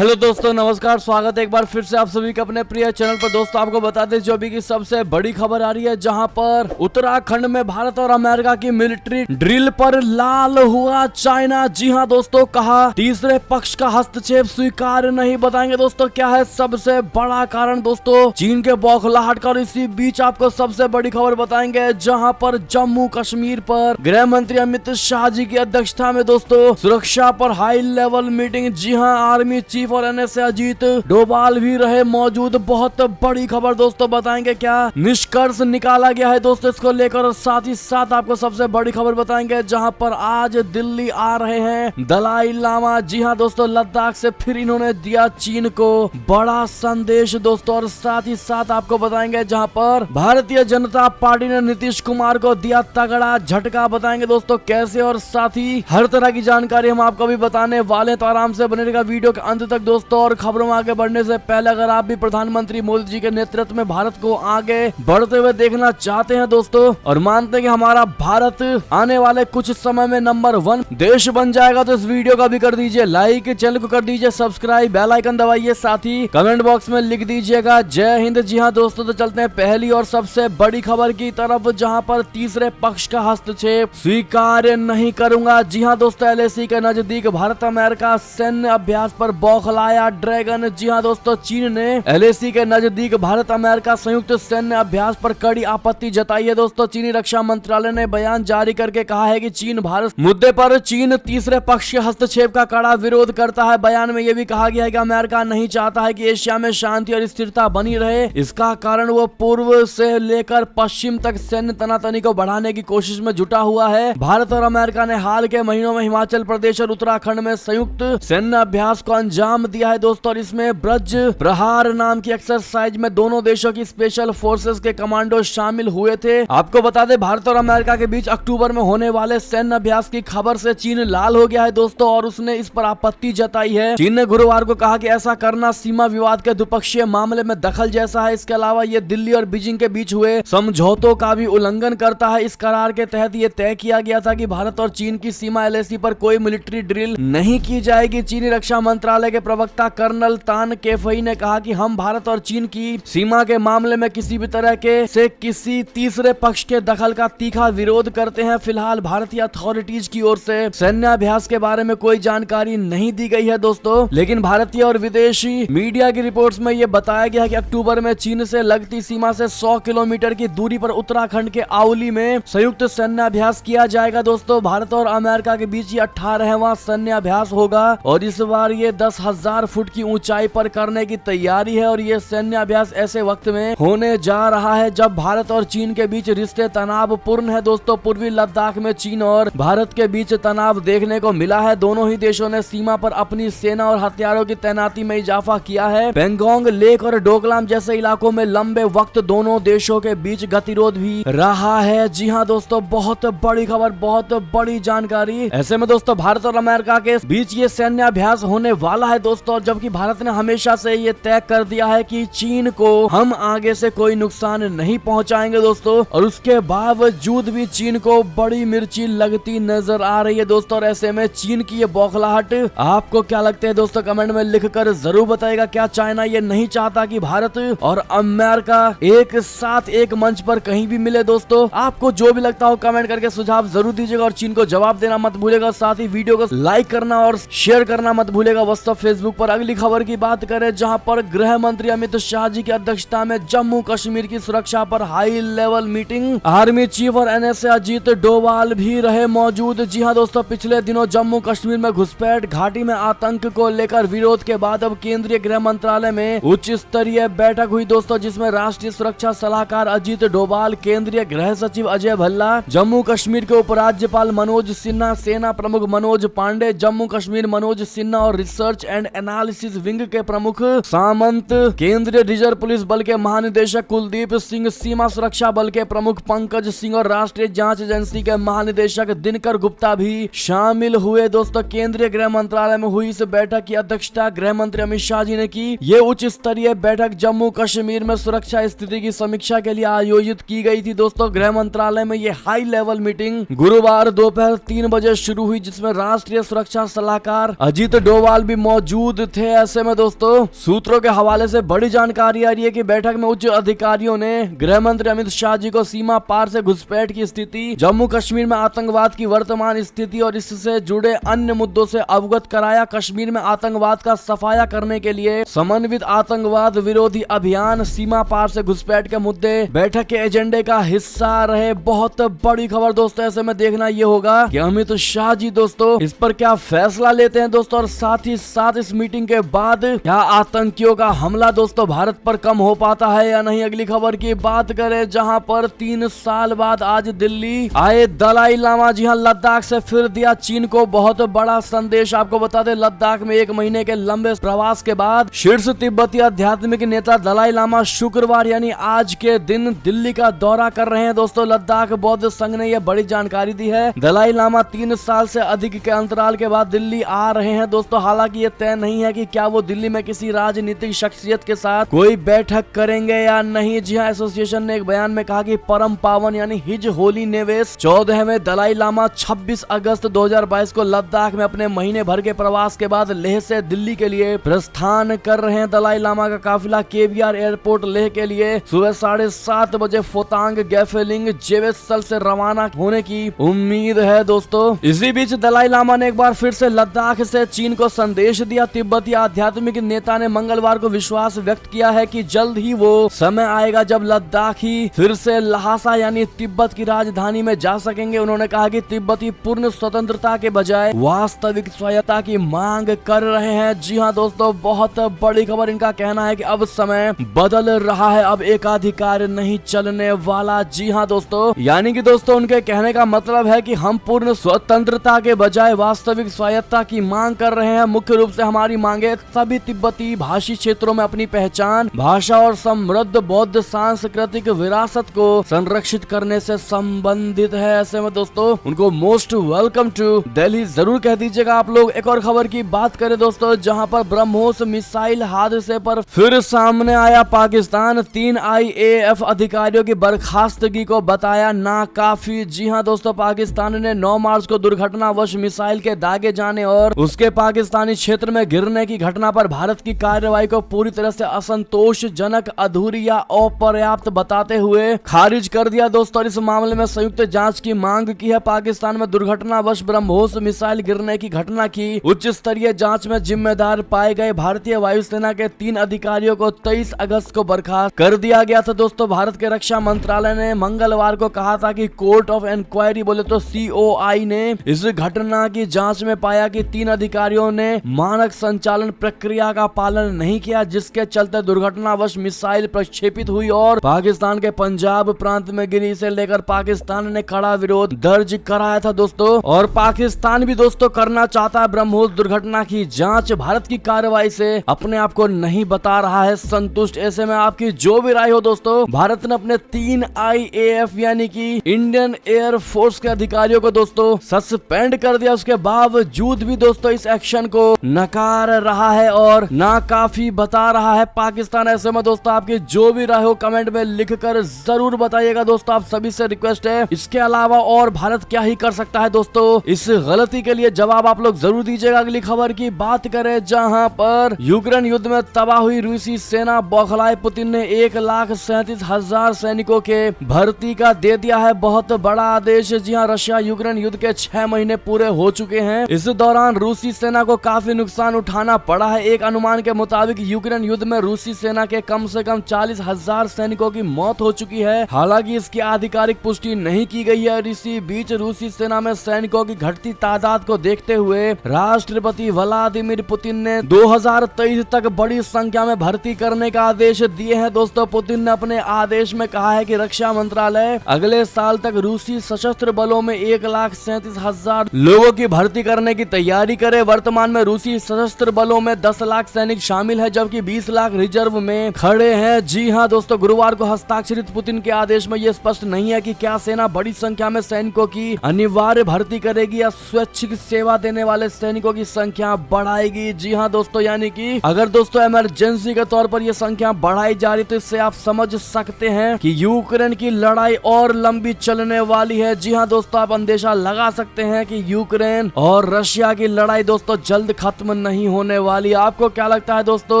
Hello दोस्तों, नमस्कार। स्वागत है एक बार फिर से आप सभी के अपने प्रिय चैनल पर। दोस्तों आपको बता दें जो अभी की सबसे बड़ी खबर आ रही है, जहां पर उत्तराखंड में भारत और अमेरिका की मिलिट्री ड्रिल पर लाल हुआ चाइना। जी हां दोस्तों, कहा तीसरे पक्ष का हस्तक्षेप स्वीकार नहीं। बताएंगे दोस्तों क्या है सबसे बड़ा कारण दोस्तों चीन के बौखलाहट का। और इसी बीच आपको सबसे बड़ी खबर बताएंगे, जहाँ पर जम्मू कश्मीर पर गृह मंत्री अमित शाह जी की अध्यक्षता में दोस्तों सुरक्षा पर हाई लेवल मीटिंग। जी हाँ, आर्मी चीफ और एनएसए अजीत डोभाल भी रहे मौजूद। बहुत बड़ी खबर दोस्तों, बताएंगे क्या निष्कर्ष निकाला गया है दोस्तों इसको लेकर। और साथ ही साथ आपको सबसे बड़ी खबर बताएंगे, जहां पर आज दिल्ली आ रहे हैं दलाई लामा। जी हां दोस्तों, लद्दाख से फिर इन्होंने दिया चीन को बड़ा संदेश दोस्तों। और साथ ही साथ आपको बताएंगे जहां पर भारतीय जनता पार्टी ने नीतीश कुमार को दिया तगड़ा झटका। बताएंगे दोस्तों कैसे, और साथ ही हर तरह की जानकारी हम आपको भी बताने वाले, तो आराम से बने रहेगा वीडियो के अंत तक दोस्तों। और खबरों में आगे बढ़ने से पहले अगर आप भी प्रधानमंत्री मोदी जी के नेतृत्व में भारत को आगे बढ़ते हुए देखना चाहते हैं दोस्तों, और मानते हैं कि हमारा भारत आने वाले कुछ समय में नंबर 1 देश बन जाएगा, तो इस वीडियो का भी कर दीजिए लाइक, चैनल को कर दीजिए सब्सक्राइब, बेल आइकन दबाइए, साथ ही कमेंट बॉक्स में लिख दीजिएगा जय हिंद। जी हाँ दोस्तों, तो चलते हैं पहली और सबसे बड़ी खबर की तरफ, जहाँ पर तीसरे पक्ष का हस्तक्षेप स्वीकार नहीं करूंगा। जी हाँ दोस्तों, एलएसी के नजदीक भारत अमेरिका सैन्य अभ्यास पर बौखलाया ड्रैगन। जी हां दोस्तों, चीन ने एलएसी के नजदीक भारत अमेरिका संयुक्त सैन्य अभ्यास पर कड़ी आपत्ति जताई है दोस्तों। चीनी रक्षा मंत्रालय ने बयान जारी करके कहा है कि चीन भारत मुद्दे पर चीन तीसरे पक्ष के हस्तक्षेप का कड़ा विरोध करता है। बयान में यह भी कहा गया है कि अमेरिका नहीं चाहता है कि एशिया में शांति और स्थिरता बनी रहे। इसका कारण वो पूर्व से लेकर पश्चिम तक सैन्य तनातनी को बढ़ाने की कोशिश में जुटा हुआ है। भारत और अमेरिका ने हाल के महीनों में हिमाचल प्रदेश और उत्तराखंड में संयुक्त सैन्य अभ्यास को अंजाम दिया है दोस्तों। और इसमें ब्रज प्रहार नाम की एक्सरसाइज में दोनों देशों की स्पेशल फोर्सेस के कमांडो शामिल हुए थे। आपको बता दें भारत और अमेरिका के बीच अक्टूबर में होने वाले सैन्य अभ्यास की खबर से चीन लाल हो गया है दोस्तों, और उसने इस पर आपत्ति जताई है। चीन ने गुरुवार को कहा कि ऐसा करना सीमा विवाद के द्विपक्षीय मामले में दखल जैसा है। इसके अलावा ये दिल्ली और बीजिंग के बीच हुए समझौतों का भी उल्लंघन करता है। इस करार के तहत ये तय किया गया था कि भारत और चीन की सीमा एलएसी पर कोई मिलिट्री ड्रिल नहीं की जाएगी। चीनी रक्षा मंत्रालय के प्रवक्ता कर्नल तान केफई ने कहा कि हम भारत और चीन की सीमा के मामले में किसी भी तरह के से किसी तीसरे पक्ष के दखल का तीखा विरोध करते हैं। फिलहाल भारतीय अथॉरिटीज की ओर से सैन्याभ्यास के बारे में कोई जानकारी नहीं दी गई है दोस्तों, लेकिन भारतीय और विदेशी मीडिया की रिपोर्ट्स में यह बताया गया है कि अक्टूबर में चीन से लगती सीमा से 100 किलोमीटर की दूरी पर उत्तराखंड के आउली में संयुक्त सैन्याभ्यास किया जाएगा दोस्तों। भारत और अमेरिका के बीच ये 18वां सैन्याभ्यास होगा, और इस बार ये 10,000 फुट की ऊंचाई पर करने की तैयारी है। और ये सैन्य अभ्यास ऐसे वक्त में होने जा रहा है जब भारत और चीन के बीच रिश्ते तनावपूर्ण है दोस्तों। पूर्वी लद्दाख में चीन और भारत के बीच तनाव देखने को मिला है। दोनों ही देशों ने सीमा पर अपनी सेना और हथियारों की तैनाती में इजाफा किया है। पेंगोंग लेक और डोकलाम जैसे इलाकों में लंबे वक्त दोनों देशों के बीच गतिरोध भी रहा है। जी हाँ दोस्तों, बहुत बड़ी खबर, बहुत बड़ी जानकारी। ऐसे में दोस्तों भारत और अमेरिका के बीच ये सैन्य अभ्यास होने वाला है दोस्तों, जबकि भारत ने हमेशा से ये तय कर दिया है कि चीन को हम आगे से कोई नुकसान नहीं पहुंचाएंगे दोस्तों, और उसके बावजूद भी चीन को बड़ी मिर्ची लगती नजर आ रही है दोस्तों। और ऐसे में चीन की ये बौखलाहट आपको क्या लगते हैं दोस्तों, कमेंट में लिखकर जरूर बताएगा। क्या चाइना ये नहीं चाहता कि भारत और अमेरिका एक साथ एक मंच पर कहीं भी मिले दोस्तों? आपको जो भी लगता हो कमेंट करके सुझाव जरूर दीजिएगा, और चीन को जवाब देना मत भूलेगा। साथ ही वीडियो को लाइक करना और शेयर करना मत भूलेगा व्हाट्सएप फेसबुक पर। अगली खबर की बात करें, जहां पर गृह मंत्री अमित शाह जी की अध्यक्षता में जम्मू कश्मीर की सुरक्षा पर high level meeting. Army chief और एनएसए अजीत डोभाल भी रहे मौजूद। जी हां दोस्तों, पिछले दिनों जम्मू कश्मीर में घुसपैठ घाटी में आतंक को लेकर विरोध के बाद अब केंद्रीय गृह मंत्रालय में उच्च स्तरीय बैठक हुई दोस्तों, जिसमें राष्ट्रीय सुरक्षा सलाहकार अजीत डोभाल, केंद्रीय गृह सचिव अजय भल्ला, जम्मू कश्मीर के उपराज्यपाल मनोज सिन्हा, सेना प्रमुख मनोज पांडे, जम्मू कश्मीर मनोज सिन्हा और रिसर्च एंड एनालिसिस विंग के प्रमुख सामंत, केंद्रीय रिजर्व पुलिस बल के महानिदेशक कुलदीप सिंह, सीमा सुरक्षा बल के प्रमुख पंकज सिंह और राष्ट्रीय जांच एजेंसी के महानिदेशक दिनकर गुप्ता भी शामिल हुए दोस्तों। केंद्रीय गृह मंत्रालय में हुई इस बैठक की अध्यक्षता गृह मंत्री अमित शाह जी ने की। ये उच्च स्तरीय बैठक जम्मू कश्मीर में सुरक्षा स्थिति की समीक्षा के लिए आयोजित की गई थी दोस्तों। गृह मंत्रालय में ये हाई लेवल मीटिंग गुरुवार दोपहर 3 बजे शुरू हुई, जिसमें राष्ट्रीय सुरक्षा सलाहकार अजीत डोभाल भी मौजूद मौजूद थे। ऐसे में दोस्तों सूत्रों के हवाले से बड़ी जानकारी आ रही है कि बैठक में उच्च अधिकारियों ने गृह मंत्री अमित शाह जी को सीमा पार से घुसपैठ की स्थिति, जम्मू कश्मीर में आतंकवाद की वर्तमान स्थिति और इससे जुड़े अन्य मुद्दों से अवगत कराया। कश्मीर में आतंकवाद का सफाया करने के लिए समन्वित आतंकवाद विरोधी अभियान, सीमा पार से घुसपैठ के मुद्दे बैठक के एजेंडे का हिस्सा रहे। बहुत बड़ी खबर दोस्तों, ऐसे में देखना ये होगा कि अमित शाह जी दोस्तों इस पर क्या फैसला लेते हैं दोस्तों, और साथ ही साथ इस मीटिंग के बाद क्या आतंकियों का हमला दोस्तों भारत पर कम हो पाता है या नहीं। अगली खबर की बात करें, जहां पर 3 साल बाद आज दिल्ली आए दलाई लामा। जी हां, लद्दाख से फिर दिया चीन को बहुत बड़ा संदेश। आपको बता दें, लद्दाख में 1 महीने के लंबे प्रवास के बाद शीर्ष तिब्बती आध्यात्मिक नेता दलाई लामा शुक्रवार यानी आज के दिन दिल्ली का दौरा कर रहे हैं। दोस्तों लद्दाख बौद्ध संघ ने यह बड़ी जानकारी दी है। दलाई लामा 3 साल से अधिक के अंतराल के बाद दिल्ली आ रहे हैं दोस्तों। हालांकि ये तय नहीं है कि क्या वो दिल्ली में किसी राजनीतिक शख्सियत के साथ कोई बैठक करेंगे या नहीं। जी हाँ, एसोसिएशन ने एक बयान में कहा कि परम पावन यानी हिज होली निवेश 14वें दलाई लामा 26 अगस्त 2022 को लद्दाख में अपने महीने भर के प्रवास के बाद लेह से दिल्ली के लिए प्रस्थान कर रहे हैं। दलाई लामा का काफिला केवीआर एयरपोर्ट लेह के लिए सुबह 7:30 बजे फोतांग गैफेलिंग जेवेसल से रवाना होने की उम्मीद है दोस्तों। इसी बीच दलाई लामा ने एक बार फिर से लद्दाख से चीन को संदेश दिया। तिब्बती आध्यात्मिक नेता ने मंगलवार को विश्वास व्यक्त किया है कि जल्द ही वो समय आएगा जब लद्दाखी फिर से लहासा यानी तिब्बत की राजधानी में जा सकेंगे। उन्होंने कहा कि तिब्बती पूर्ण स्वतंत्रता के बजाय वास्तविक स्वायत्तता की मांग कर रहे हैं। जी हाँ दोस्तों, बहुत बड़ी खबर। इनका कहना है कि अब समय बदल रहा है, अब एकाधिकार नहीं चलने वाला। जी हाँ दोस्तों, यानी कि दोस्तों उनके कहने का मतलब है कि हम पूर्ण स्वतंत्रता के बजाय वास्तविक स्वायत्तता की मांग कर रहे हैं। मुख्य रूप से हमारी मांगे सभी तिब्बती भाषी क्षेत्रों में अपनी पहचान, भाषा और समृद्ध बौद्ध सांस्कृतिक विरासत को संरक्षित करने से संबंधित है। ऐसे में दोस्तों उनको मोस्ट वेलकम टू दिल्ली जरूर कह दीजिएगा आप लोग। एक और खबर की बात करें दोस्तों, जहां पर ब्रह्मोस मिसाइल हादसे पर फिर सामने आया पाकिस्तान। 3 IAF अधिकारियों की बर्खास्तगी को बताया नाकाफी। जी हां दोस्तों, पाकिस्तान ने 9 मार्च को दुर्घटनावश मिसाइल के दागे जाने और उसके पाकिस्तानी क्षेत्र में गिरने की घटना पर भारत की कार्रवाई को पूरी तरह से असंतोषजनक, अधूरी या अपर्याप्त बताते हुए खारिज कर दिया दोस्तों। इस मामले में संयुक्त जांच की मांग की है। पाकिस्तान में दुर्घटनावश ब्रह्मोस मिसाइल गिरने की घटना की उच्च स्तरीय जांच में जिम्मेदार पाए गए भारतीय वायुसेना के 3 अधिकारियों को 23 अगस्त को बर्खास्त कर दिया गया था दोस्तों। भारत के रक्षा मंत्रालय ने मंगलवार को कहा था कि कोर्ट ऑफ इंक्वायरी बोले तो COI ने इस घटना की जांच में पाया कि 3 अधिकारियों ने मानक संचालन प्रक्रिया का पालन नहीं किया, जिसके चलते दुर्घटनावश मिसाइल प्रक्षेपित हुई और पाकिस्तान के पंजाब प्रांत में गिरी। इसे लेकर पाकिस्तान ने कड़ा विरोध दर्ज कराया था दोस्तों, और पाकिस्तान भी दोस्तों करना चाहता है ब्रह्मोस दुर्घटना की जांच। भारत की कार्रवाई से अपने आप को नहीं बता रहा है संतुष्ट। ऐसे में आपकी जो भी राय हो दोस्तों, भारत ने अपने 3 IAF यानी कि इंडियन एयर फोर्स के अधिकारियों को दोस्तों सस्पेंड कर दिया। उसके बावजूद भी दोस्तों इस एक्शन को नकार रहा है और नाकाफी बता रहा है पाकिस्तान। ऐसे में दोस्तों आपकी जो भी राय हो कमेंट में लिखकर जरूर बताइएगा दोस्तों। आप सभी से रिक्वेस्ट है, इसके अलावा और भारत क्या ही कर सकता है दोस्तों इस गलती के लिए जवाब आप लोग जरूर दीजिएगा। अगली खबर की बात करें, जहां पर यूक्रेन युद्ध में तबाह हुई रूसी सेना बौखलाए। पुतिन ने 1,37,000 सैनिकों के भर्ती का दे दिया है बहुत बड़ा आदेश। जी हाँ, रशिया यूक्रेन युद्ध के 6 महीने पूरे हो चुके हैं। इस दौरान रूसी सेना को काफी नुकसान उठाना पड़ा है। एक अनुमान के मुताबिक यूक्रेन युद्ध में रूसी सेना के कम से कम 40,000 सैनिकों की मौत हो चुकी है। हालांकि इसकी आधिकारिक पुष्टि नहीं की गई है। इसी बीच रूसी सेना में सैनिकों की घटती तादाद को देखते हुए राष्ट्रपति व्लादिमीर पुतिन ने 2023 तक बड़ी संख्या में भर्ती करने का आदेश दिए हैं दोस्तों। पुतिन ने अपने आदेश में कहा है कि रक्षा मंत्रालय अगले साल तक रूसी सशस्त्र बलों में 1,37,000 लोगों की भर्ती करने की तैयारी करे। वर्तमान में रूसी सशस्त्र बलों में 10 लाख सैनिक शामिल है, जबकि 20 लाख रिजर्व में खड़े हैं। जी हाँ दोस्तों, गुरुवार को हस्ताक्षरित पुतिन के आदेश में यह स्पष्ट नहीं है कि क्या सेना बड़ी संख्या में सैनिकों की अनिवार्य भर्ती करेगी या स्वैच्छिक सेवा देने वाले सैनिकों की संख्या बढ़ाएगी। जी हाँ दोस्तों, यानी कि अगर दोस्तों इमरजेंसी के तौर पर यह संख्या बढ़ाई जा रही तो इससे आप समझ सकते हैं कि यूक्रेन की लड़ाई और लंबी चलने वाली है। जी हाँ दोस्तों, आप अंदेशा लगा सकते हैं कि यूक्रेन और रशिया की लड़ाई दोस्तों जल्द खत्म खत्म नहीं होने वाली। आपको क्या लगता है दोस्तों,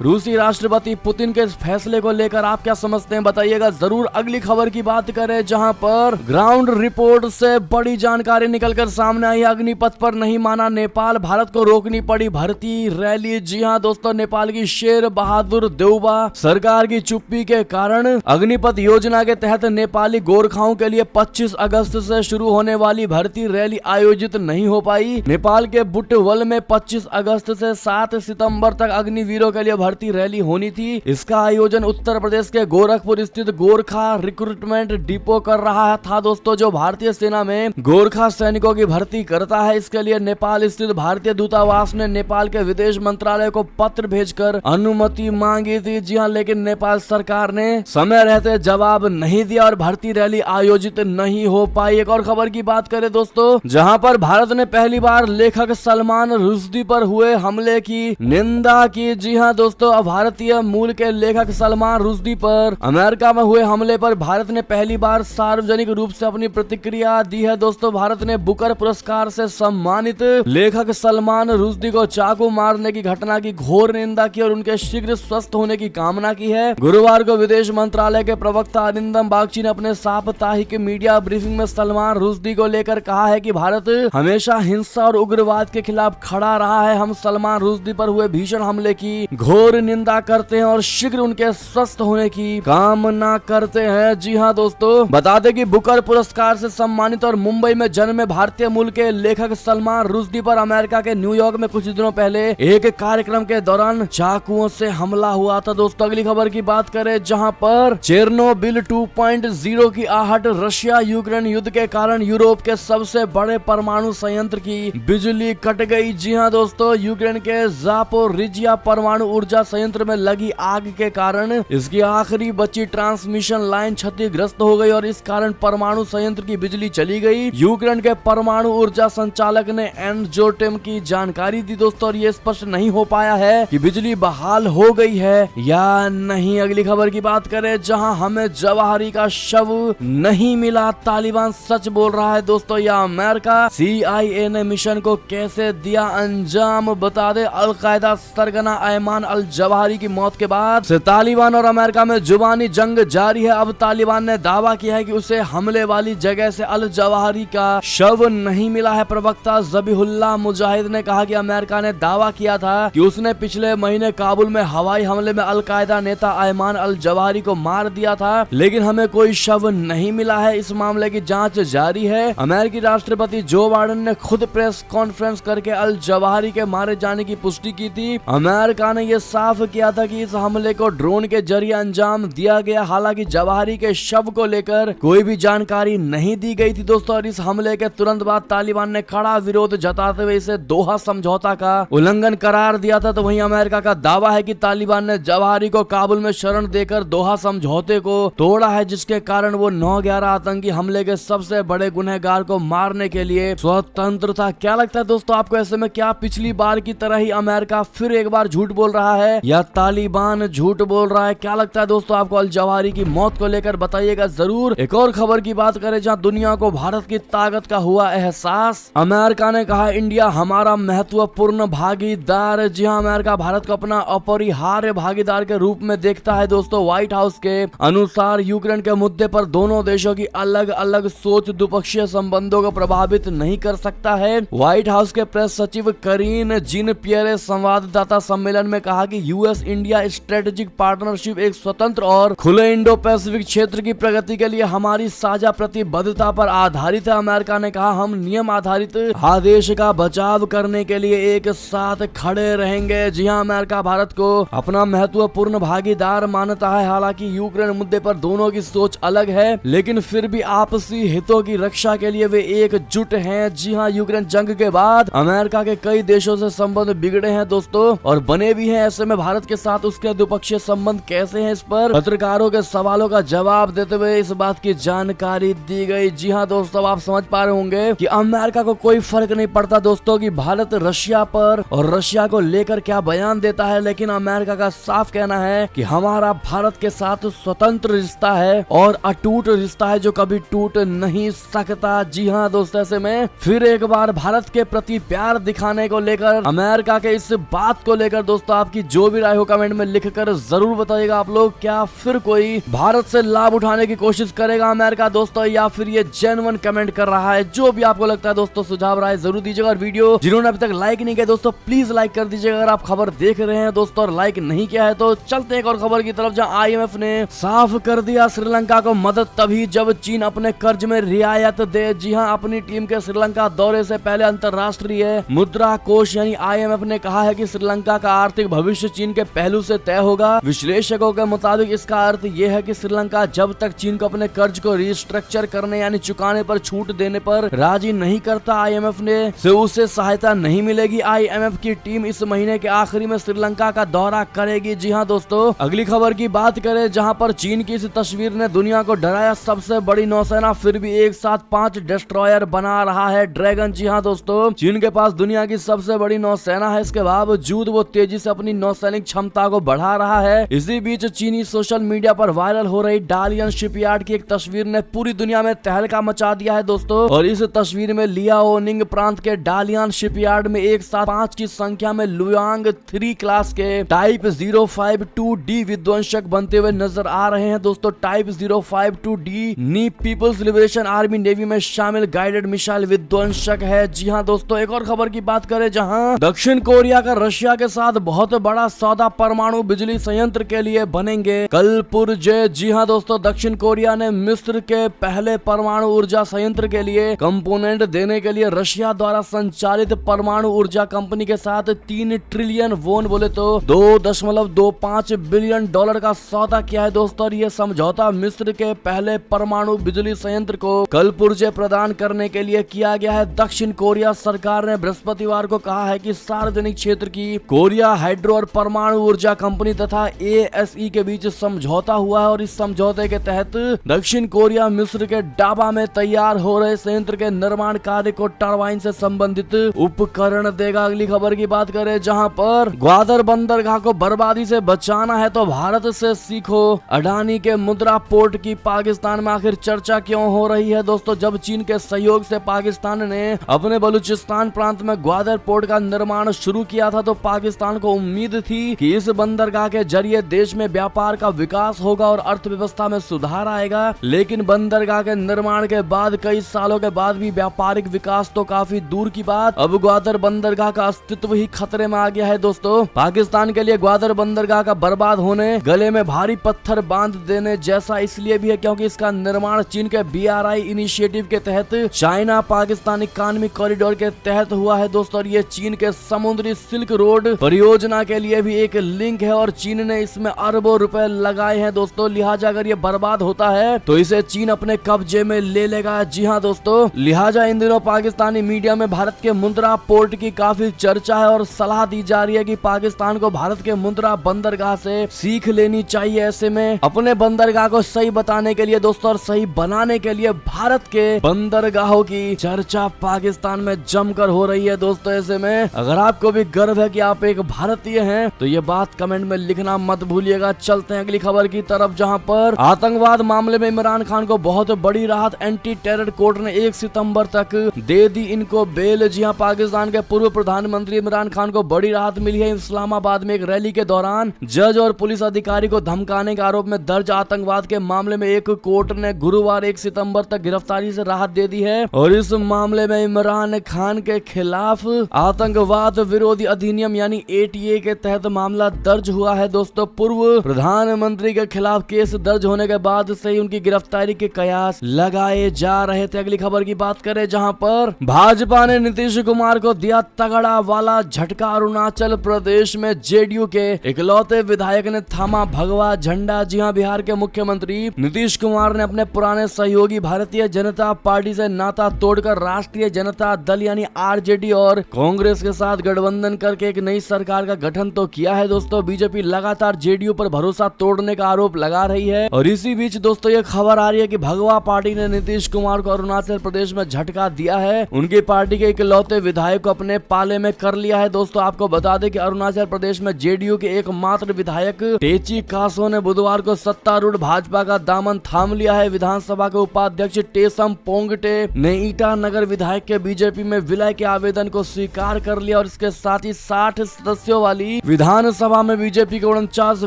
रूसी राष्ट्रपति पुतिन के इस फैसले को लेकर आप क्या समझते हैं, बताइएगा जरूर। अगली खबर की बात करें, जहां पर ग्राउंड रिपोर्ट से बड़ी जानकारी निकलकर सामने आई। अग्निपथ पर नहीं माना नेपाल, भारत को रोकनी पड़ी भर्ती रैली। जी हां दोस्तों, नेपाल की शेर बहादुर देउबा सरकार की चुप्पी के कारण अग्निपथ योजना के तहत नेपाली गोरखाओं के लिए 25 अगस्त से शुरू होने वाली भर्ती रैली आयोजित नहीं हो पाई। नेपाल के बुटवल में 25 अगस्त से 7 सितंबर तक अग्निवीरों के लिए भर्ती रैली होनी थी। इसका आयोजन उत्तर प्रदेश के गोरखपुर स्थित गोरखा रिक्रूटमेंट डिपो कर रहा था दोस्तों, जो भारतीय सेना में गोरखा सैनिकों की भर्ती करता है। इसके लिए नेपाल स्थित भारतीय दूतावास ने नेपाल के विदेश मंत्रालय को पत्र भेजकर अनुमति मांगी थी। जी हाँ, लेकिन नेपाल सरकार ने समय रहते जवाब नहीं दिया और भर्ती रैली आयोजित नहीं हो पाई। एक और खबर की बात करें दोस्तों, जहां पर भारत ने पहली बार लेखक सलमान रुश्दी पर हुए हमले की निंदा की। जी हाँ दोस्तों, भारतीय मूल के लेखक सलमान रुश्दी पर अमेरिका में हुए हमले पर भारत ने पहली बार सार्वजनिक रूप से अपनी प्रतिक्रिया दी है। दोस्तों, भारत ने बुकर पुरस्कार से सम्मानित लेखक सलमान रुश्दी को चाकू मारने की घटना की घोर निंदा की और उनके शीघ्र स्वस्थ होने की कामना की है। गुरुवार को विदेश मंत्रालय के प्रवक्ता अरिंदम बागची ने अपने साप्ताहिक मीडिया ब्रीफिंग में सलमान रुश्दी को लेकर कहा है कि भारत हमेशा हिंसा और उग्रवाद के खिलाफ खड़ा रहा है। हम सलमान रुश्दी पर हुए भीषण हमले की घोर निंदा करते हैं और शीघ्र उनके स्वस्थ होने की कामना करते हैं। जी हाँ दोस्तों, बता दें कि बुकर पुरस्कार से सम्मानित और मुंबई में जन्मे भारतीय मूल के लेखक सलमान रुश्दी पर अमेरिका के न्यूयॉर्क में कुछ दिनों पहले एक कार्यक्रम के दौरान चाकुओं से हमला हुआ था। दोस्तों, अगली खबर की बात करें, जहां पर चेरनोबिल 2.0 की आहट, रशिया यूक्रेन युद्ध के कारण यूरोप के सबसे बड़े परमाणु संयंत्र की बिजली कट गई। जी हां दोस्तों, यूक्रेन के जापोरिजिया परमाणु ऊर्जा संयंत्र में लगी आग के कारण इसकी आखिरी बची ट्रांसमिशन लाइन क्षतिग्रस्त हो गई और इस कारण परमाणु संयंत्र की बिजली चली गई। यूक्रेन के परमाणु ऊर्जा संचालक ने एनजोटेम की जानकारी दी दोस्तों, और ये स्पष्ट नहीं हो पाया है कि बिजली बहाल हो गई है या नहीं। अगली खबर की बात करें, जहां हमें जवाहरी का शव नहीं मिला, तालिबान सच बोल रहा है दोस्तों, या अमेरिका CIA ने मिशन को कैसे दिया अंजाम, बता दे। अलकायदा सरगना अयमान अल जवाहरी की मौत के बाद से तालिबान और अमेरिका में जुबानी जंग जारी है। अब तालिबान ने दावा किया है कि उसे हमले वाली जगह से अल जवाहरी का शव नहीं मिला है। प्रवक्ता जबीहुल्लाह मुजाहिद ने कहा कि अमेरिका ने दावा किया था कि उसने पिछले महीने काबुल में हवाई हमले में अलकायदा नेता अयमान अल जवाहरी को मार दिया था, लेकिन हमें कोई शव नहीं मिला है। इस मामले की जांच जारी है। अमेरिकी राष्ट्रपति जो बाइडेन ने खुद प्रेस कॉन्फ्रेंस करके अल जवाहरी के मारे जाने की पुष्टि की थी। अमेरिका ने यह साफ किया था कि इस हमले को ड्रोन के जरिए अंजाम दिया गया। हालांकि जवाहरी के शव को लेकर कोई भी जानकारी नहीं दी गई थी दोस्तों, और इस हमले के तुरंत बाद तालिबान ने कड़ा विरोध जताते हुए इसे दोहा समझौता का उल्लंघन करार दिया था। तो वहीं अमेरिका का दावा है कि तालिबान ने जवाहरी को काबुल में शरण देकर दोहा समझौते को तोड़ा है, जिसके कारण वो 9/11 आतंकी हमले के सबसे बड़े गुनहगार को मारने के लिए स्वतंत्र था। क्या लगता है दोस्तों आपको ऐसे में, क्या पिछली बार की तरह ही अमेरिका फिर एक बार झूठ बोल रहा है या तालिबान झूठ बोल रहा है? क्या लगता है दोस्तों आपको अल जवाहरी की मौत को लेकर, बताइएगा जरूर। एक और खबर की बात करें, जहां दुनिया को भारत की ताकत का हुआ एहसास। अमेरिका ने कहा इंडिया हमारा महत्वपूर्ण भागीदार। जी हां, अमेरिका भारत को अपना अपरिहार्य भागीदार के रूप में देखता है दोस्तों। व्हाइट हाउस के अनुसार यूक्रेन के मुद्दे पर दोनों देशों की अलग अलग सोच द्विपक्षीय संबंधों को प्रभावित नहीं कर सकता है। व्हाइट हाउस के प्रेस सचिव करीन जिन पियरे संवाददाता सम्मेलन में कहा कि यूएस इंडिया स्ट्रेटेजिक पार्टनरशिप एक स्वतंत्र और खुले इंडो पैसिफिक क्षेत्र की प्रगति के लिए हमारी साझा प्रतिबद्धता पर आधारित है। अमेरिका ने कहा हम नियम आधारित आदेश का बचाव करने के लिए एक साथ खड़े रहेंगे। जी हां, अमेरिका भारत को अपना महत्वपूर्ण भागीदार मानता है। हालांकि यूक्रेन मुद्दे पर दोनों की सोच अलग है, लेकिन फिर भी आपसी हितों की रक्षा के लिए वे एकजुट हैं। जी हां, यूक्रेन जंग के बाद अमेरिका के कई देशों से संबंध बिगड़े हैं दोस्तों, और बने भी हैं। ऐसे में भारत के साथ उसके द्विपक्षीय संबंध कैसे हैं, इस पर पत्रकारों के सवालों का जवाब देते हुए इस बात की जानकारी दी गई। जी हां दोस्तों, आप समझ पा रहे होंगे कि अमेरिका को कोई फर्क नहीं पड़ता दोस्तों कि भारत रशिया पर और रशिया को लेकर क्या बयान देता है, लेकिन अमेरिका का साफ कहना है कि हमारा भारत के साथ स्वतंत्र रिश्ता है और अटूट रिश्ता है जो कभी टूट नहीं सकता। जी हां दोस्तों, ऐसे में फिर एक बार भारत के प्रति प्यार दिखाने को लेकर पर अमेरिका के इस बात को लेकर दोस्तों आपकी जो भी राय हो कमेंट में लिखकर जरूर बताइएगा। आप लोग क्या फिर कोई भारत से लाभ उठाने की कोशिश करेगा अमेरिका दोस्तों, या फिर ये जेन्युइन कमेंट कर रहा है? जो भी आपको लगता है दोस्तों सुझाव राय जरूर दीजिएगा। और वीडियो जिन्होंने अभी तक लाइक नहीं किया दोस्तों प्लीज लाइक कर दीजिएगा अगर आप खबर देख रहे हैं दोस्तों, और लाइक नहीं किया है तो चलते हैं एक और खबर की तरफ, जहां IMF ने साफ कर दिया श्रीलंका को मदद तभी जब चीन अपने कर्ज में रियायत दे। जी हां, अपनी टीम के श्रीलंका दौरे से पहले अंतरराष्ट्रीय मुद्रा कोष यानी IMF ने कहा है कि श्रीलंका का आर्थिक भविष्य चीन के पहलू से तय होगा। विश्लेषकों के मुताबिक इसका अर्थ यह है कि श्रीलंका जब तक चीन को अपने कर्ज को रिस्ट्रक्चर करने यानी चुकाने पर छूट देने पर राजी नहीं करता IMF ने से उसे सहायता नहीं मिलेगी। IMF की टीम इस महीने के आखिरी में श्रीलंका का दौरा करेगी। जी हां दोस्तों, अगली खबर की बात करें जहां पर चीन की इस तस्वीर ने दुनिया को डराया। सबसे बड़ी नौसेना फिर भी एक साथ 5 डिस्ट्रॉयर बना रहा है ड्रैगन। जी हां दोस्तों, चीन के पास दुनिया की सबसे बड़ी नौसेना है, इसके बावजूद वो तेजी से अपनी नौसैनिक क्षमता को बढ़ा रहा है। इसी बीच चीनी सोशल मीडिया पर वायरल हो रही डालियन शिपयार्ड की एक तस्वीर ने पूरी दुनिया में तहलका मचा दिया है दोस्तों। और इस तस्वीर में लियाओनिंग प्रांत के डालियन शिपयार्ड में एक साथ 5 की संख्या में लुयांग 3 क्लास के टाइप 052D विध्वंसक बनते हुए नजर आ रहे हैं दोस्तों। टाइप 052D नी पीपल्स लिबरेशन आर्मी नेवी में शामिल गाइडेड मिसाइल विध्वंसक है। जी हां दोस्तों, एक और खबर की बात करें जहां दक्षिण कोरिया का रशिया के साथ बहुत बड़ा सौदा परमाणु बिजली संयंत्र के लिए बनेंगे कलपुर्जे। जी हां दोस्तों, दक्षिण कोरिया ने मिस्र के पहले परमाणु ऊर्जा संयंत्र के लिए कंपोनेंट देने के लिए रशिया द्वारा संचालित परमाणु ऊर्जा कंपनी के साथ 3 ट्रिलियन वोन बोले तो $2.25 बिलियन का सौदा किया है दोस्तों। और ये समझौता मिस्र के पहले परमाणु बिजली संयंत्र को कलपुर्जे प्रदान करने के लिए किया गया है। दक्षिण कोरिया सरकार ने बृहस्पतिवार को कहा है कि सार्वजनिक क्षेत्र की कोरिया हाइड्रो और परमाणु ऊर्जा कंपनी तथा ASE के बीच समझौता हुआ है। और इस समझौते के तहत दक्षिण कोरिया मिस्र के डाबा में तैयार हो रहे संयंत्र के निर्माण कार्य को टरबाइन से संबंधित उपकरण देगा। अगली खबर की बात करें जहां पर ग्वादर बंदरगाह को बर्बादी से बचाना है तो भारत से सीखो। अडानी के मुद्रा पोर्ट की पाकिस्तान में आखिर चर्चा क्यों हो रही है दोस्तों? जब चीन के सहयोग से पाकिस्तान ने अपने बलूचिस्तान प्रांत में ग्वादर पोर्ट का निर्माण शुरू किया था तो पाकिस्तान को उम्मीद थी कि इस बंदरगाह के जरिए देश में व्यापार का विकास होगा और अर्थव्यवस्था में सुधार आएगा। लेकिन बंदरगाह के निर्माण के बाद कई सालों के बाद भी व्यापारिक विकास तो काफी दूर की बात, अब ग्वादर बंदरगाह का अस्तित्व ही खतरे में आ गया है दोस्तों। पाकिस्तान के लिए ग्वादर बंदरगाह का बर्बाद होने गले में भारी पत्थर बांध देने जैसा इसलिए भी है क्योंकि इसका निर्माण चीन के BRI इनिशिएटिव के तहत चाइना पाकिस्तान इकोनॉमिक कॉरिडोर के तहत हुआ है दोस्तों। और ये चीन के समुद्री सिल्क रोड परियोजना के लिए भी एक लिंक है और चीन ने इसमें अरबों रुपए लगाए हैं दोस्तों। लिहाजा अगर ये बर्बाद होता है तो इसे चीन अपने कब्जे में ले लेगा। जी हाँ दोस्तों, लिहाजा इन दिनों पाकिस्तानी मीडिया में भारत के मुंद्रा पोर्ट की काफी चर्चा है और सलाह दी जा रही है कि पाकिस्तान को भारत के मुंद्रा बंदरगाह से सीख लेनी चाहिए। ऐसे में अपने बंदरगाह को सही बताने के लिए दोस्तों और सही बनाने के लिए भारत के बंदरगाहों की चर्चा पाकिस्तान में जमकर हो रही है दोस्तों। ऐसे में अगर आपको भी गर्व है कि आप एक भारतीय हैं तो ये बात कमेंट में लिखना मत भूलिएगा। चलते हैं अगली खबर की तरफ जहां पर आतंकवाद मामले में इमरान खान को बहुत बड़ी राहत। एंटी टेरर कोर्ट ने 1 सितंबर तक दे दी इनको बेल। जी हां, पाकिस्तान के पूर्व प्रधानमंत्री इमरान खान को बड़ी राहत मिली है। इस्लामाबाद में एक रैली के दौरान जज और पुलिस अधिकारी को धमकाने के आरोप में दर्ज आतंकवाद के मामले में एक कोर्ट ने गुरुवार 1 सितंबर तक गिरफ्तारी से राहत दे दी है। और इस मामले में इमरान खान के खिलाफ आतंकवाद विरोधी अधिनियम यानी ATA के तहत मामला दर्ज हुआ है दोस्तों। पूर्व प्रधानमंत्री के खिलाफ केस दर्ज होने के बाद से ही उनकी गिरफ्तारी के कयास लगाए जा रहे थे। अगली खबर की बात करें जहां पर भाजपा ने नीतीश कुमार को दिया तगड़ा वाला झटका। अरुणाचल प्रदेश में JDU के इकलौते विधायक ने थामा भगवा झंडा। जी हां, बिहार के मुख्यमंत्री नीतीश कुमार ने अपने पुराने सहयोगी भारतीय जनता पार्टी से नाता तोड़कर राष्ट्रीय जनता दल यानी RJD और कांग्रेस के साथ गठबंधन करके एक नई सरकार का गठन तो किया है दोस्तों। बीजेपी लगातार JDU पर भरोसा तोड़ने का आरोप लगा रही है। और इसी बीच दोस्तों ये खबर आ रही है कि भगवा पार्टी ने नीतीश कुमार को अरुणाचल प्रदेश में झटका दिया है। उनकी पार्टी के इकलौते विधायक को अपने पाले में कर लिया है दोस्तों। आपको बता दें कि अरुणाचल प्रदेश में JDU के एकमात्र विधायक टेची कासो ने बुधवार को सत्तारूढ़ भाजपा का दामन थाम लिया है। विधानसभा के उपाध्यक्ष टेसम पोंगटे ने ईटानगर विधायक के बीजेपी में विलय के आवेदन को स्वीकार कर कर लिया और इसके साथ ही 60 सदस्यों वाली विधानसभा में बीजेपी के 49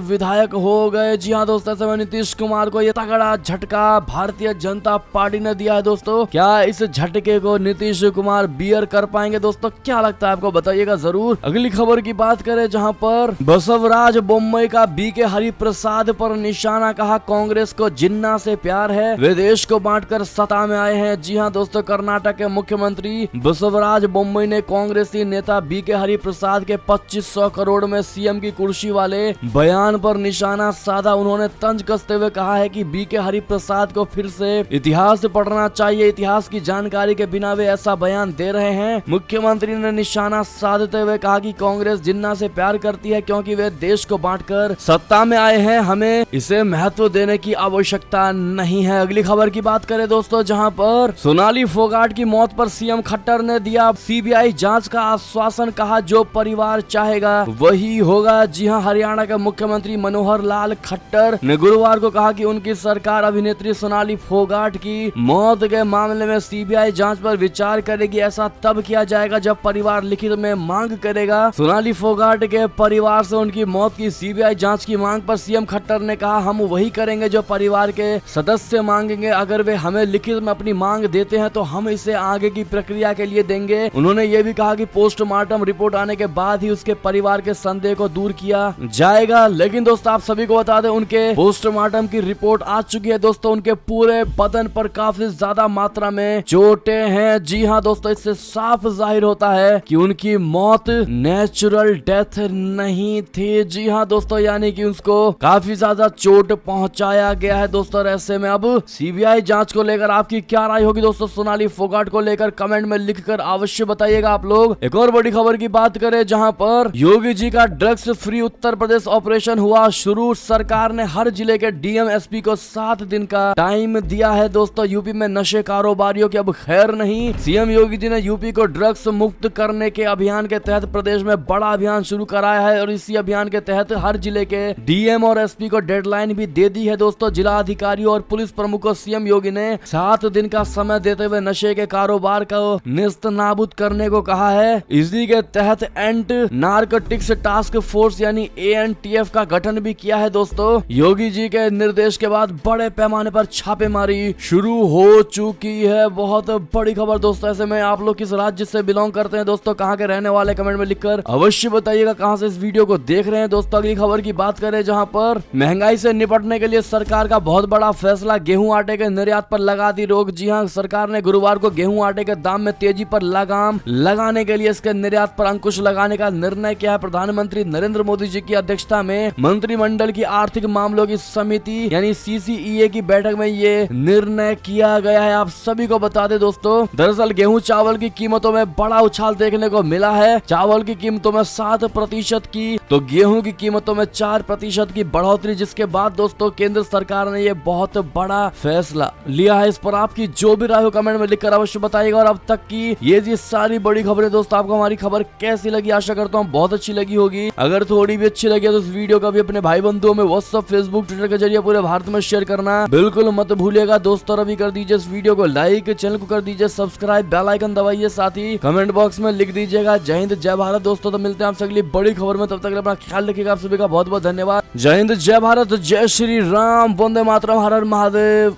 विधायक हो गए। जी हाँ दोस्तों, ऐसे में नीतीश कुमार को ये तगड़ा झटका भारतीय जनता पार्टी ने दिया है। दोस्तों क्या इस झटके को नीतीश कुमार बियर कर पाएंगे? दोस्तों क्या लगता है आपको, बताइएगा जरूर। अगली खबर की बात करें जहां पर बसवराज बोम्मई का बीके हरिप्रसाद पर निशाना, कहा कांग्रेस को जिन्ना से प्यार है, वे देश को बांटकर सत्ता में आए हैं। जी हां दोस्तों, कर्नाटक के मुख्यमंत्री बसवराज बोम्मई ने कांग्रेसी नेता बीके हरिप्रसाद के 2500 करोड़ में सीएम की कुर्सी वाले बयान पर निशाना साधा। उन्होंने तंज कसते हुए कहा है कि बीके हरिप्रसाद को फिर से इतिहास पढ़ना चाहिए, इतिहास की जानकारी के बिना वे ऐसा बयान दे रहे हैं। मुख्यमंत्री ने निशाना साधते हुए कहा कि कांग्रेस जिन्ना से प्यार करती है क्योंकि वे देश को बांटकर सत्ता में आए हैं, हमें इसे महत्व देने की आवश्यकता नहीं है। अगली खबर की बात करें दोस्तों, जहां पर सोनाली फोगाट की मौत पर सीएम खट्टर ने दिया सीबीआई जांच का आश्वासन, कहा जो परिवार चाहेगा वही होगा। जी हां, हरियाणा के मुख्यमंत्री मनोहर लाल खट्टर ने गुरुवार को कहा कि उनकी सरकार अभिनेत्री सोनाली फोगाट की मौत के मामले में सीबीआई जांच पर विचार करेगी। ऐसा तब किया जाएगा जब परिवार लिखित में मांग करेगा। सोनाली फोगाट के परिवार से उनकी मौत की सीबीआई जांच की मांग पर सीएम खट्टर ने कहा, हम वही करेंगे जो परिवार के सदस्य मांगेंगे। अगर वे हमें लिखित में अपनी मांग देते हैं तो हम इसे आगे की प्रक्रिया के लिए देंगे। उन्होंने ये भी कहा कि पोस्टमार्टम रिपोर्ट आने के बाद ही उसके परिवार के संदेह को दूर किया जाएगा। लेकिन दोस्तों आप सभी को बता दें, उनके पोस्टमार्टम की रिपोर्ट आ चुकी है। दोस्तों उनके पूरे बदन पर काफी ज्यादा मात्रा में चोटें हैं। जी हाँ दोस्तों, इससे साफ जाहिर होता है कि उनकी मौत नेचुरल डेथ नहीं थी। जी हाँ दोस्तों, यानी कि उसको काफी ज्यादा चोट पहुंचाया गया है। दोस्तों ऐसे में अब सीबीआई जांच को लेकर आपकी क्या राय होगी दोस्तों, सोनाली फोगाट को लेकर कमेंट में लिखकर अवश्य बताइएगा आप लोग। एक और बड़ी खबर की बात करें जहां पर योगी जी का drugs free Uttar Pradesh operation हुआ शुरू। सरकार ने हर जिले के डीएम एसपी को 7 दिन का टाइम दिया है। दोस्तों यूपी में नशे कारोबारियों की अब खैर नहीं। सीएम योगी जी ने यूपी को ड्रग्स मुक्त करने के अभियान के तहत प्रदेश में बड़ा अभियान शुरू कराया है और इसी अभियान के तहत हर जिले के डीएम और एसपी को डेडलाइन भी दे दी है। दोस्तों जिला अधिकारियों और पुलिस प्रमुख को सीएम योगी ने 7 दिन का समय देते हुए नशे के कारोबार को निस्त नाबूद करने को कहा है। इसी के तहत एंट नारकोटिक्स टास्क फोर्स यानी एएनटीएफ का गठन भी किया है। दोस्तों योगी जी के निर्देश के बाद बड़े पैमाने पर छापेमारी शुरू हो चुकी है। बहुत बड़ी खबर दोस्तों। ऐसे में आप लोग किस राज्य से बिलोंग करते हैं दोस्तों, कहाँ के रहने वाले, कमेंट में लिखकर अवश्य बताइएगा कहाँ से इस वीडियो को देख रहे हैं। दोस्तों अगली खबर की बात करें जहाँ पर महंगाई से निपटने के लिए सरकार का बहुत बड़ा फैसला, गेहूं आटे के निर्यात पर लगा दी रोक। जी हाँ, सरकार ने गुरुवार को गेहूं आटे के दाम में तेजी पर लगाम लगाने के लिए इसके निर्यात पर अंकुश लगाने का निर्णय किया है। प्रधानमंत्री नरेंद्र मोदी जी की अध्यक्षता में मंत्रिमंडल की आर्थिक मामलों की समिति यानी सीसीईए की बैठक में ये निर्णय किया गया है। आप सभी को बता दें दोस्तों, दरअसल गेहूं चावल की कीमतों में बड़ा उछाल देखने को मिला है। चावल की कीमतों में 7% की तो गेहूं की कीमतों में 4% की बढ़ोतरी, जिसके बाद दोस्तों केंद्र सरकार ने ये बहुत बड़ा फैसला लिया है। इस पर आपकी जो भी राय हो कमेंट में लिखकर अवश्य बताइएगा। और अब तक की ये जी सारी बड़ी खबरें दोस्तों, आपको हमारी खबर कैसी लगी? आशा करता हूँ बहुत अच्छी लगी होगी। अगर थोड़ी भी अच्छी लगी तो इस वीडियो को भी अपने भाई बंधुओं में व्हाट्सएप, फेसबुक, ट्विटर के जरिए पूरे भारत में शेयर करना बिल्कुल मत भूलिएगा। दोस्तों अभी कर दीजिए इस वीडियो को लाइक, चैनल को कर दीजिए सब्सक्राइब, बेल आइकन दबाइए, साथ ही कमेंट बॉक्स में लिख दीजिएगा जय हिंद जय भारत। दोस्तों तो मिलते हैं आपसे अगली बड़ी खबर में, तब तक अपना ख्याल रखिएगा। आप सभी का बहुत बहुत धन्यवाद। जय हिंद जय भारत, जय श्री राम, वंदे मातरम, हर हर महादेव।